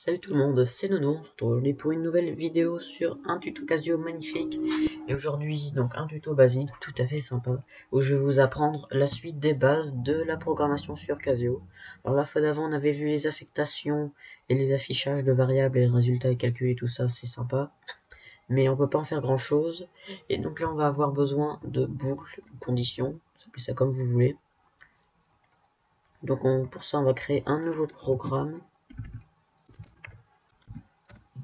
Salut tout le monde, c'est Nono. On est pour une nouvelle vidéo sur un tuto Casio magnifique. Et aujourd'hui, donc un tuto basique tout à fait sympa, où je vais vous apprendre la suite des bases de la programmation sur Casio. Alors la fois d'avant, on avait vu les affectations et les affichages de variables et les résultats et calculs et tout ça, c'est sympa. Mais on peut pas en faire grand chose. Et donc là, on va avoir besoin de boucles, conditions, appelez ça comme vous voulez. Donc pour ça, on va créer un nouveau programme.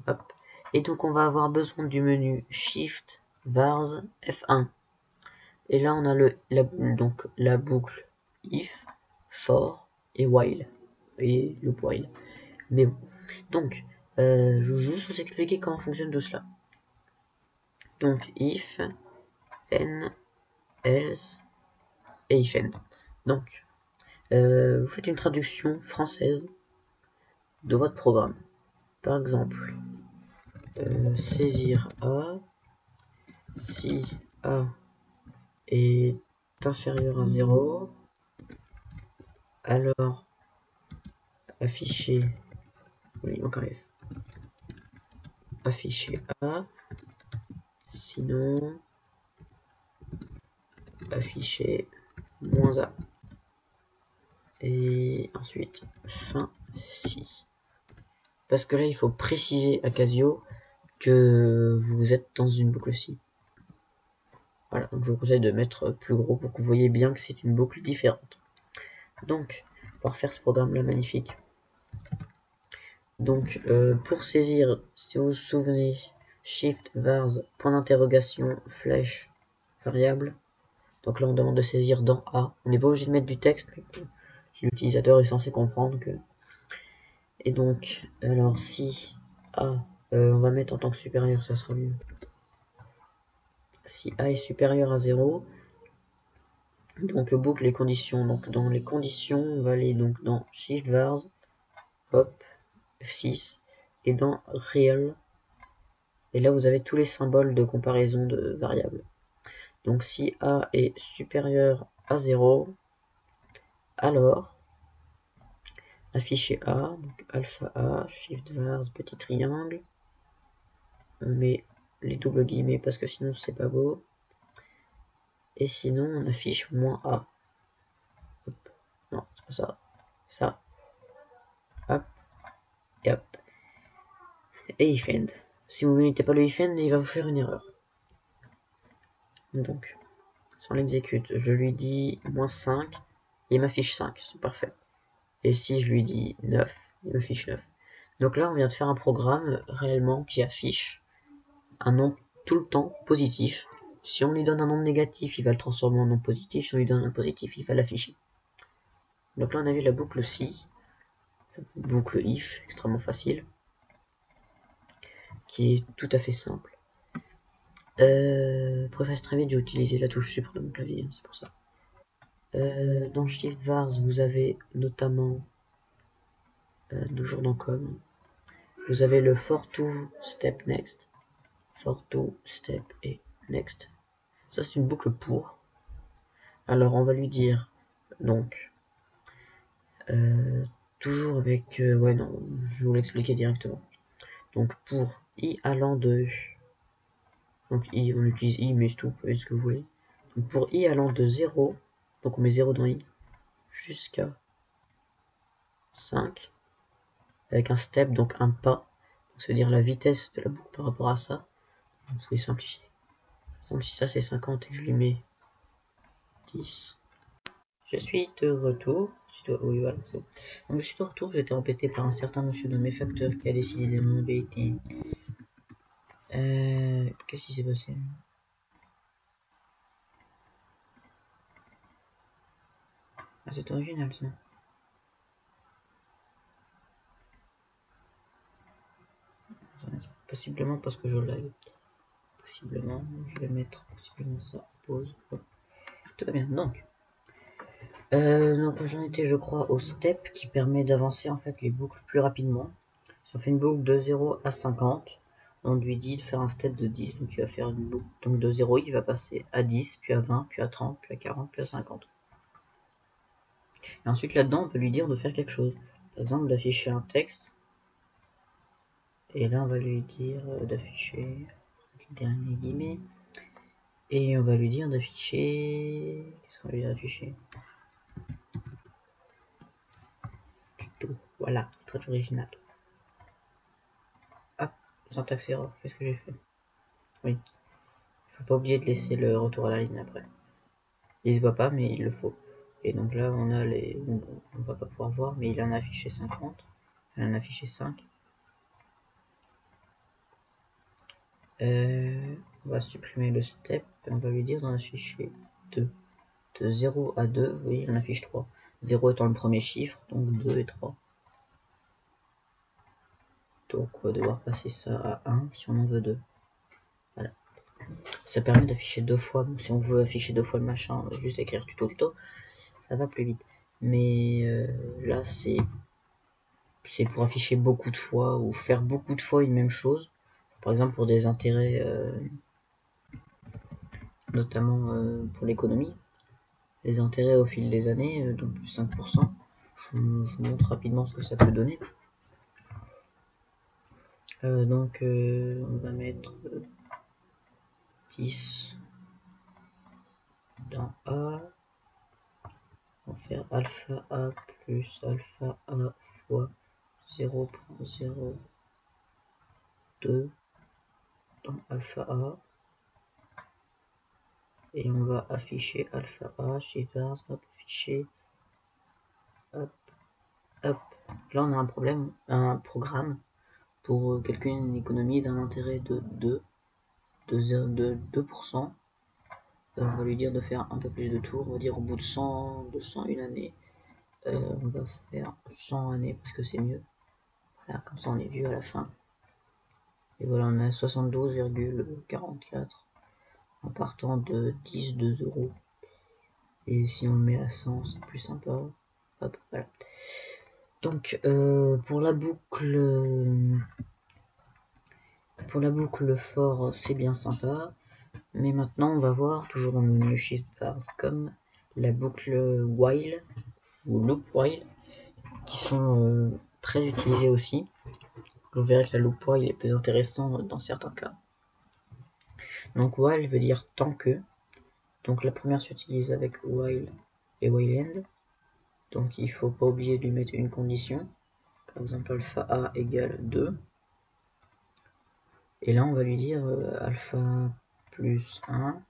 Hop. Et donc on va avoir besoin du menu Shift Vars F1. Et là on a donc la boucle if, for et while. Et loop while. Mais bon. Donc, je vais juste vous expliquer comment fonctionne tout cela. Donc if, then, else et if-end. Donc, vous faites une traduction française de votre programme. Par exemple, saisir A, si A est inférieur à 0, alors afficher, oui, encore F, afficher A, sinon afficher moins A. Et ensuite, fin si. Parce que là, il faut préciser à Casio que vous êtes dans une boucle si. Voilà, donc je vous conseille de mettre plus gros pour que vous voyez bien que c'est une boucle différente. Donc, pour faire ce programme-là magnifique. Donc, pour saisir, si vous vous souvenez, Shift, Vars, point d'interrogation, flèche, variable. Donc là, on demande de saisir dans A. On n'est pas obligé de mettre du texte, mais l'utilisateur est censé comprendre que... Et donc, alors si A, on va mettre en tant que supérieur, ça sera mieux. Si A est supérieur à 0, donc boucle les conditions. Donc dans les conditions, on va aller donc dans Shift Vars, hop, F6, et dans Real. Et là, vous avez tous les symboles de comparaison de variables. Donc si A est supérieur à 0, alors afficher A, donc alpha A, shift vars, petit triangle. On met les doubles guillemets parce que sinon c'est pas beau. Et sinon on affiche moins A. Hop. Non, c'est pas ça. Ça. Hop. Et hop. Et if-end. Si vous ne mettez pas le if-end, il va vous faire une erreur. Donc, si on l'exécute, je lui dis moins 5, il m'affiche 5, c'est parfait. Et si je lui dis 9, il m'affiche 9. Donc là, on vient de faire un programme réellement qui affiche un nombre tout le temps positif. Si on lui donne un nombre négatif, il va le transformer en nombre positif. Si on lui donne un positif, il va l'afficher. Donc là, on a vu la boucle si, boucle if, extrêmement facile, qui est tout à fait simple. Pour faire très vite, j'ai utilisé la touche support de mon clavier, c'est pour ça. Dans Shift Vars, vous avez notamment, toujours dans Com, vous avez le for to step next, for to step et next. Ça, c'est une boucle pour. Alors, on va lui dire, donc, toujours avec... ouais, non, je vais vous l'expliquer directement. Donc, pour i allant de... Donc, i, on utilise i, mais tout, vous ce que vous voulez. Donc, pour i allant de 0, donc on met 0 dans i, jusqu'à 5, avec un step, donc un pas, c'est-à-dire la vitesse de la boucle par rapport à ça. Vous pouvez simplifier. Donc, si ça c'est 50 et que je lui mets 10, je suis de retour. Oui, voilà, c'est bon. Donc, je suis de retour. J'étais embêté par un certain monsieur nommé Facteur qui a décidé de m'embêter. Qu'est-ce qui s'est passé? Ah, c'est original ça. Possiblement parce que je l'ai. Possiblement, je vais mettre possiblement ça en pause. Hop. Tout va bien. Donc j'en étais, je crois, au step qui permet d'avancer en fait les boucles plus rapidement. Si on fait une boucle de 0 à 50, on lui dit de faire un step de 10. Donc il va faire une boucle donc de 0, il va passer à 10, puis à 20, puis à 30, puis à 40, puis à 50. Et ensuite là-dedans, on peut lui dire de faire quelque chose. Par exemple, d'afficher un texte. Et là on va lui dire d'afficher dernier guillemets. Et on va lui dire d'afficher... Qu'est-ce qu'on va lui dire d'afficher? Tuto. Voilà, c'est très original. Hop, syntaxe erreur, qu'est-ce que j'ai fait? Oui, il faut pas oublier de laisser le retour à la ligne après. Il se voit pas, mais il le faut. Et donc là, on a les... Bon, on va pas pouvoir voir, mais il en a affiché 50. Il en a affiché 5. On va supprimer le step. On va lui dire d'en afficher 2. De 0 à 2, vous voyez, il en affiche 3. 0 étant le premier chiffre, donc 2 et 3. Donc on va devoir passer ça à 1 si on en veut 2. Voilà. Ça permet d'afficher 2 fois. Bon, si on veut afficher 2 fois le machin, juste écrire tuto, ça va plus vite. Mais là, c'est pour afficher beaucoup de fois ou faire beaucoup de fois une même chose. Par exemple, pour des intérêts, notamment pour l'économie. Les intérêts au fil des années, donc 5%. Je vous montre rapidement ce que ça peut donner. Donc on va mettre 10 dans A. On va faire alpha A plus alpha A fois 0.02 dans alpha A. Et on va afficher alpha A chez vars, hop, afficher, hop, hop. Là on a un problème, un programme pour calculer une économie d'un intérêt de 2%. On va lui dire de faire un peu plus de tours, on va dire au bout de 101 années, on va faire 100 années parce que c'est mieux. Voilà, comme ça on est vieux à la fin. Et voilà, on a 72,44 en partant de 2 euros. Et si on le met à 100, c'est plus sympa. Hop, voilà. Donc pour la boucle for, c'est bien sympa. Mais maintenant on va voir, toujours dans le menu shift bars, comme la boucle while ou loop while, qui sont très utilisés aussi. Vous verrez que la loop while est plus intéressant dans certains cas. Donc while veut dire tant que. Donc la première s'utilise avec while et while end. Donc il faut pas oublier de lui mettre une condition. Par exemple alpha A égale 2. Et là on va lui dire alpha plus 1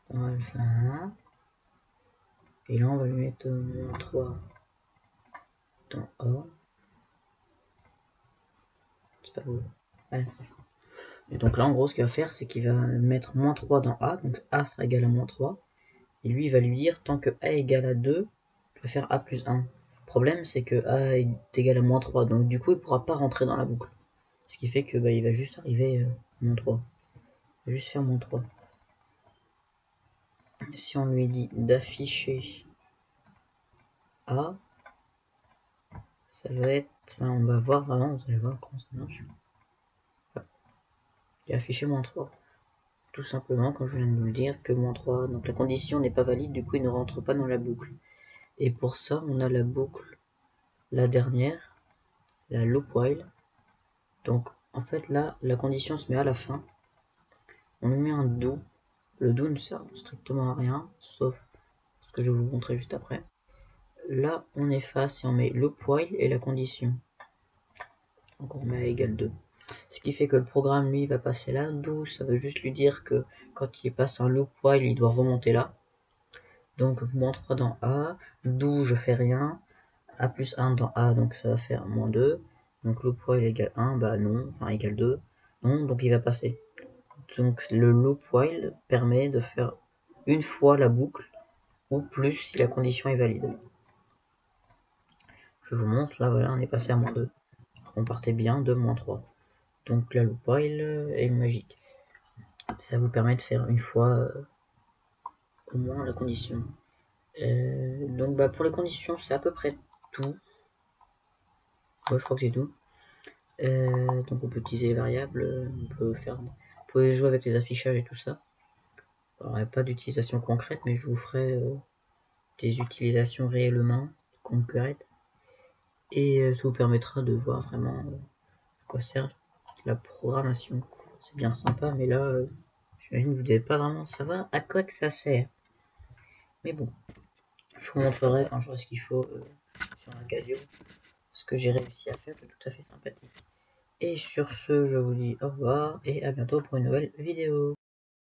dans alpha 1. Et là on va lui mettre moins 3 dans A. C'est pas beau. Ouais. Et donc là en gros ce qu'il va faire c'est qu'il va mettre moins 3 dans A. Donc A sera égal à moins 3. Et lui il va lui dire tant que A égale à 2, je vais faire A plus 1. Le problème c'est que A est égal à moins 3. Donc du coup il pourra pas rentrer dans la boucle. Ce qui fait que bah, il va juste arriver moins 3. Il va juste faire moins 3. Si on lui dit d'afficher A, ça va être... Enfin, on va voir vraiment, vous allez voir comment ça marche. Il a affiché moins 3. Tout simplement, comme je viens de vous le dire, que moins 3, donc la condition n'est pas valide, du coup il ne rentre pas dans la boucle. Et pour ça, on a la boucle, la dernière, la loop while. Donc en fait là, la condition se met à la fin. On lui met un do. Le do ne sert strictement à rien, sauf ce que je vais vous montrer juste après. Là, on efface et on met loop while et la condition. Donc on met à égal 2. Ce qui fait que le programme, lui, va passer là. Do, ça veut juste lui dire que quand il passe un loop while, il doit remonter là. Donc moins 3 dans A. Do, je fais rien. A plus 1 dans A, donc ça va faire moins 2. Donc loop while égale 1, bah non. Enfin égale 2. Non, donc il va passer. Donc le loop while permet de faire une fois la boucle, ou plus si la condition est valide. Je vous montre, là voilà, on est passé à moins 2. On partait bien de moins 3. Donc la loop while est magique. Ça vous permet de faire une fois au moins la condition. Donc bah, pour les conditions, c'est à peu près tout. Ouais, je crois que c'est tout. Donc on peut utiliser les variables, on peut faire, vous pouvez jouer avec les affichages et tout ça. Alors, il n'y a pas d'utilisation concrète, mais je vous ferai des utilisations réellement concrètes. Et ça vous permettra de voir vraiment à quoi sert la programmation. C'est bien sympa, mais là, j'imagine que vous devez pas vraiment savoir à quoi que ça sert. Mais bon, je vous montrerai quand j'aurai ce qu'il faut sur un Casio, ce que j'ai réussi à faire de tout à fait sympathique. Et sur ce, je vous dis au revoir et à bientôt pour une nouvelle vidéo.